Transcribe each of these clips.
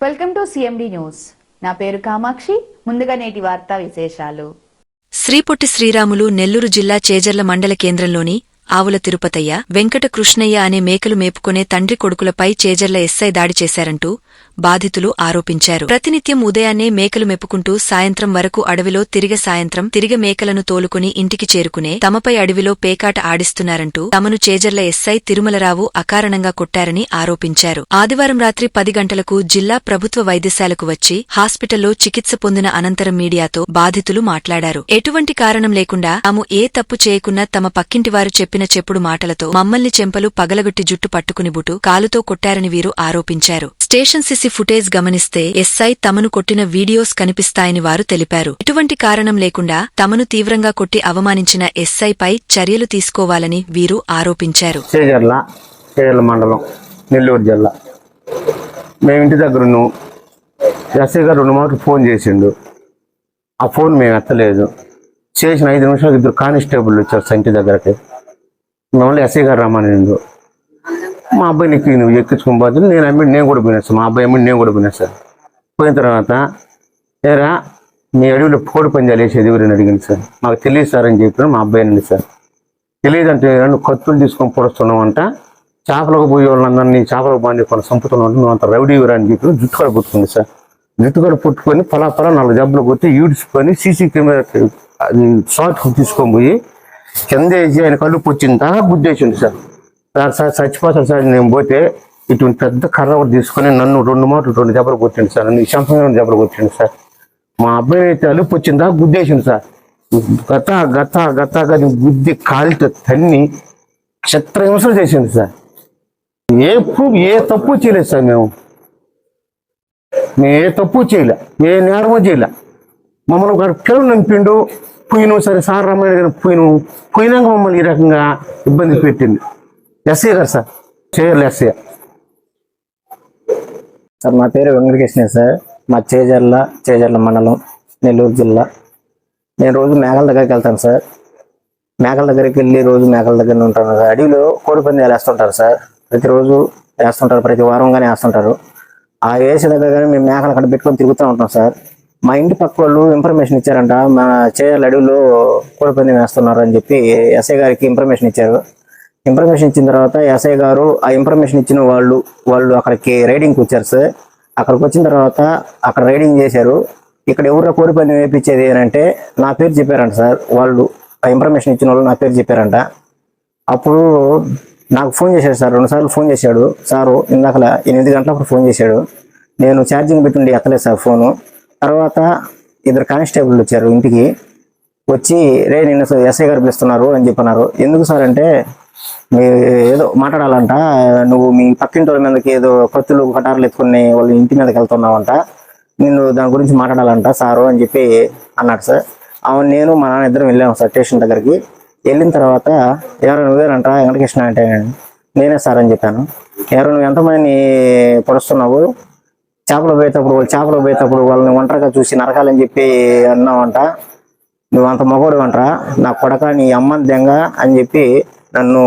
Welcome to CMD news. నా పేరు కామాక్షి. ముందుగా నేటి వార్తా విశేషాలు. శ్రీపొట్టి శ్రీరాములు నెల్లూరు జిల్లా చేజర్ల మండల కేంద్రంలోని ఆవుల తిరుపతయ్య, వెంకట కృష్ణయ్య అనే మేకలు మేపుకునే తండ్రి కొడుకులపై చేజర్ల ఎస్ఐ దాడి చేశారంటూ బాధితులు ఆరోపించారు. ప్రతినిత్యం ఉదయాన్నే మేకలు మెప్పుకుంటూ సాయంత్రం వరకు అడవిలో తిరిగి మేకలను తోలుకుని ఇంటికి చేరుకునే తమపై అడవిలో పేకాట ఆడిస్తున్నారంటూ తమను చేజర్ల ఎస్ఐ తిరుమలరావు అకారణంగా కొట్టారని ఆరోపించారు. ఆదివారం రాత్రి 10 గంటలకు జిల్లా ప్రభుత్వ వైద్యశాలకు వచ్చి హాస్పిటల్లో చికిత్స పొందిన అనంతరం మీడియాతో బాధితులు మాట్లాడారు. ఎటువంటి కారణం లేకుండా తాము ఏ తప్పు చేయకున్నా తమ పక్కింటివారు చెప్పిన చెప్పుడు మాటలతో మమ్మల్ని చెంపలు పగలగొట్టి జుట్టు పట్టుకుని బుటు కాలుతో కొట్టారని వీరు ఆరోపించారు. స్టేషన్ సిసి ఫుటేజ్ గమనిస్తే ఎస్ఐ తమను కొట్టిన వీడియోస్ కనిపిస్తాయని వారు తెలిపారు. ఎటువంటి కారణం లేకుండా తమను తీవ్రంగా కొట్టి అవమానించిన ఎస్ఐపై చర్యలు తీసుకోవాలని వీరు ఆరోపించారు. చేజర్ల మండలం, నెల్లూరు జిల్లా. మేము ఇంటి దగ్గర ఎస్ఐ గారు 2 మార్లు ఫోన్ చేసిండు. ఆ ఫోన్ మేము ఎత్తలేదు. చేసిన 5 నిమిషాలకు 2 కానిస్టేబుల్ వచ్చారు ఇంటి దగ్గరకి. మిమ్మల్ని ఎస్ఐ గారు రమ్మనిండు. మా అబ్బాయి నువ్వు ఎక్కించుకుని పోతే నేను కూడా పోయినా సార్. మా అబ్బాయి నేను కూడా పోయినా సార్. పోయిన తర్వాత ఏరా మీ అడవిలో కోడి పందాలు వేసేది ఎవరైనా అడిగింది సార్. మాకు తెలియదు సార్ అని చెప్పిన మా అబ్బాయి అండి సార్. తెలియదంటే నువ్వు కత్తులు తీసుకొని పొడుస్తున్నావంట, చేపలకు పోయే వాళ్ళందరినీ చేపలకు బాండి కొన్ని చంపుతున్నావు, నువ్వు అంత రౌడీ ఎవరు అని చెప్పి జుట్టుకాడ పుట్టుకుంది సార్. జుట్టుకాడ పుట్టుకొని పలా 4 దెబ్బలు కొట్టి ఈడ్చుకొని సీసీ కెమెరా షార్ట్ తీసుకొని పోయి కింద వేసి ఆయన కళ్ళు పుచ్చిందా గుద్దేసింది సార్. సార్ చచ్చిపోతాడు సార్. నేను పోతే ఇటువంటి పెద్ద కర్ర ఒకటి తీసుకొని నన్ను 2 మార్లు 2 దెబ్బలు కొట్టిండు సార్. నన్ను శంపంగా దెబ్బలు కొట్టిండు సార్. మా అబ్బాయి అయితే అలుపు వచ్చిందా గుద్దేసింది సార్. గతాగా గుద్ది కాలితో తన్ని చిత్రహింసలు చేసింది సార్. ఏ తప్పు చేయలేదు సార్. మేము ఏ తప్పు చేయలే, ఏ నేరమో చేయలే. మమ్మల్ని ఒక కెలు నంపిండు. పోయినాం సరే సార్ రమ్మని గారు పోయినాక మమ్మల్ని ఈ రకంగా ఇబ్బంది పెట్టింది ఎస్ఐ గారు సార్. Chejarla SI sir. నా పేరు వెంకటకృష్ణ సార్. మా చేజర్ల మండలం, నెల్లూరు జిల్లా. నేను రోజు మేకల దగ్గరికి వెళ్తాను సార్. మేకల దగ్గరికి వెళ్ళి రోజు మేకల దగ్గర ఉంటాను సార్. అడవిలో కోడి పందాలు వేస్తుంటారు సార్. ప్రతిరోజు వేస్తుంటారు, ప్రతి వారంగానే వేస్తుంటారు. ఆ వేసే దగ్గర కానీ మేము మేకలు అక్కడ పెట్టుకొని తిరుగుతూ ఉంటాం సార్. మా ఇంటి పక్క వాళ్ళు ఇన్ఫర్మేషన్ ఇచ్చారంట, మా చేజర్ల అడవిలో కోడి పందెం వేస్తున్నారు అని చెప్పి ఎస్ఐ గారికి ఇన్ఫర్మేషన్ ఇచ్చారు. ఇన్ఫర్మేషన్ ఇచ్చిన తర్వాత ఎస్ఐ గారు ఆ ఇన్ఫర్మేషన్ ఇచ్చిన వాళ్ళు అక్కడికి రైడింగ్కి వచ్చారు సార్. అక్కడికి వచ్చిన తర్వాత అక్కడ రైడింగ్ చేశారు. ఇక్కడ ఎవరు కోడి పందెం వేయించేది అని అంటే నా పేరు చెప్పారంట సార్. వాళ్ళు ఆ ఇన్ఫర్మేషన్ ఇచ్చిన వాళ్ళు నా పేరు చెప్పారంట. అప్పుడు నాకు ఫోన్ చేశాడు సార్. 2 సార్లు ఫోన్ చేశాడు సారు. ఇందాక 8 గంటలప్పుడు ఫోన్ చేశాడు. నేను ఛార్జింగ్ పెట్టుండి ఎత్తలేదు సార్ ఫోను. తర్వాత 2 కానిస్టేబుల్ వచ్చారు ఇంటికి. వచ్చి నిన్ను ఎస్ఐ గారు పిలుస్తున్నారు అని చెప్పన్నారు. ఎందుకు సార్ అంటే మీరు ఏదో మాట్లాడాలంట, నువ్వు మీ పక్కింటి వాళ్ళ మీదకి ఏదో కత్తులు కటారులు ఎత్తుకుని వాళ్ళ ఇంటి మీదకి వెళ్తున్నావంట, నిన్ను దాని గురించి మాట్లాడాలంట సారు అని చెప్పి అన్నాడు సార్. నేను మా నాన్న ఇద్దరం వెళ్ళాము సార్ స్టేషన్ దగ్గరికి. వెళ్ళిన తర్వాత ఎవరు నువ్వేనంట వెంకటకృష్ణ అంటే నేనే సార్ అని చెప్పాను. ఎవరు నువ్వు ఎంతమందిని పొడుస్తున్నావు, చేపలు పోయేటప్పుడు వాళ్ళని ఒంటరిగా చూసి నరకాలని చెప్పి అన్నావంట, నువ్వు అంత మగోడు అంటరా, నా కొడక నీ అమ్మని దెంగ అని చెప్పి నన్ను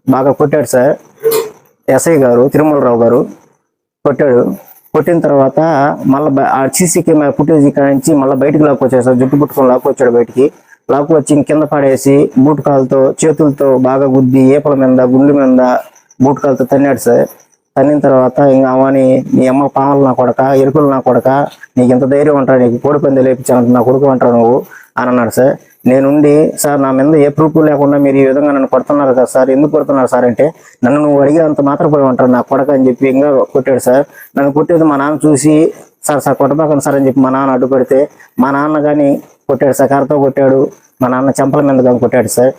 బాగా కొట్టాడు సార్. ఎస్ఐ గారు తిరుమలరావు గారు కొట్టాడు. కొట్టిన తర్వాత మళ్ళీ ఆ సీసీ కెమెరా ఫుటేజ్ ఇక్కడ నుంచి మళ్ళీ బయటికి లాక్కొచ్చాడు సార్. జుట్టు పుట్టుకొని లాక్కొచ్చాడు బయటికి. లాక్కొచ్చి కింద పడేసి బూట్ కాలుతో చేతులతో బాగా గుద్ది ఏపల మీద గుండె మీద బూట్ కాలుతో తన్నాడు సార్. తన్నిన తర్వాత ఇంకా అవని నీ అమ్మ పాములు నా కొడక, ఎరుకులు నా కొడక, నీకు ఎంత ధైర్యం అంటారు, నీకు కోడి పందాలు వేయించాలంటే నా కొడుకు అంటారు నువ్వు అని అన్నాడు సార్. నేనుండి సార్ నా మీద ఏ ప్రూఫ్ లేకుండా మీరు ఈ విధంగా నన్ను కొడుతున్నారు కదా సార్, ఎందుకు కొడుతున్నారు సార్ అంటే నన్ను నువ్వు అడిగినంత మాత్రం పోయి ఉంటారు నా కొడక అని చెప్పి ఇంకా కొట్టాడు సార్. నన్ను కొట్టేది మా నాన్న చూసి సార్ కొట్టబాకండి సార్ అని చెప్పి మా నాన్న అడ్డు పెడితే మా నాన్న కానీ కొట్టాడు సార్. కర్రతో కొట్టాడు. మా నాన్న చెంపల మీద కానీ కొట్టాడు sir.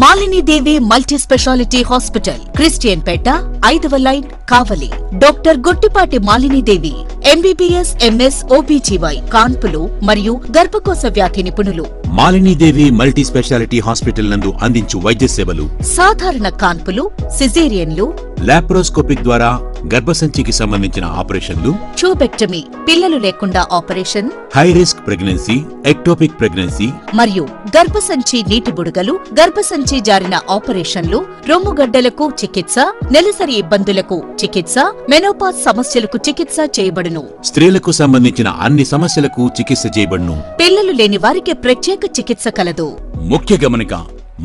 Malinidevi multi speciality hospital, Christian పేట, 5వ line, Kavali. Doctor Gottipati Malinidevi MBBS MS OBGY కాన్పులు మరియు గర్భకోశ వ్యాధి నిపుణులు. మాలినీదేవి మల్టీ స్పెషాలిటీ హాస్పిటల్ నందు అందించు వైద్య సేవలు: సాధారణ కాన్పులు, సిజేరియన్లు, లాప్రోస్కోపిక్ ద్వారా గర్భసంచికి సంబంధించిన ఆపరేషన్లు, ట్యూబెక్టమీ పిల్లలు లేకుండా operation, high risk pregnancy, ectopic pregnancy, మరియు గర్భసంచి నీటి బుడగలు, గర్భసంచి జారిన ఆపరేషన్లు, రొమ్ముగడ్డలకు చికిత్స, నెలసరి ఇబ్బందులకు చికిత్స, మెనోపాజ్ సమస్యలకు చికిత్స చేయబడును. స్త్రీలకు సంబంధించిన అన్ని సమస్యలకు చికిత్స చేయబడును. పిల్లలు లేని వారికి ప్రత్యేక చికిత్స కలదు. ముఖ్య గమనిక: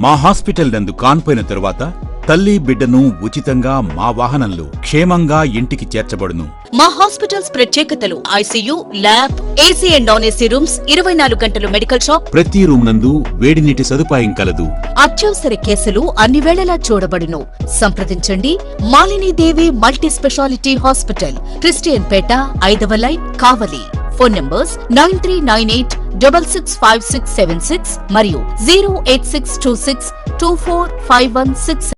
మా హాస్పిటల్ నందు కాన్పోయిన తరువాత తల్లి బిడ్డను ఉచితంగా మా వాహనంలో క్షేమంగా ఇంటికి చేర్చబడును. మా హాస్పిటల్స్ ప్రత్యేకతలు: ICU, lab, AC and non AC rooms, 24 గంటలు మెడికల్ షాప్, ప్రతి రూమ్ నందు వేడి నీటి సదుపాయం కలదు. అత్యవసర కేసులు అన్ని వేళలా చూడబడును. సంప్రదించండి Malinidevi multi speciality hospital, Christian పేట, 5వ లైన్, కావలి. ఫోన్ నంబర్స్ 9398665676 మరియు 08626245166.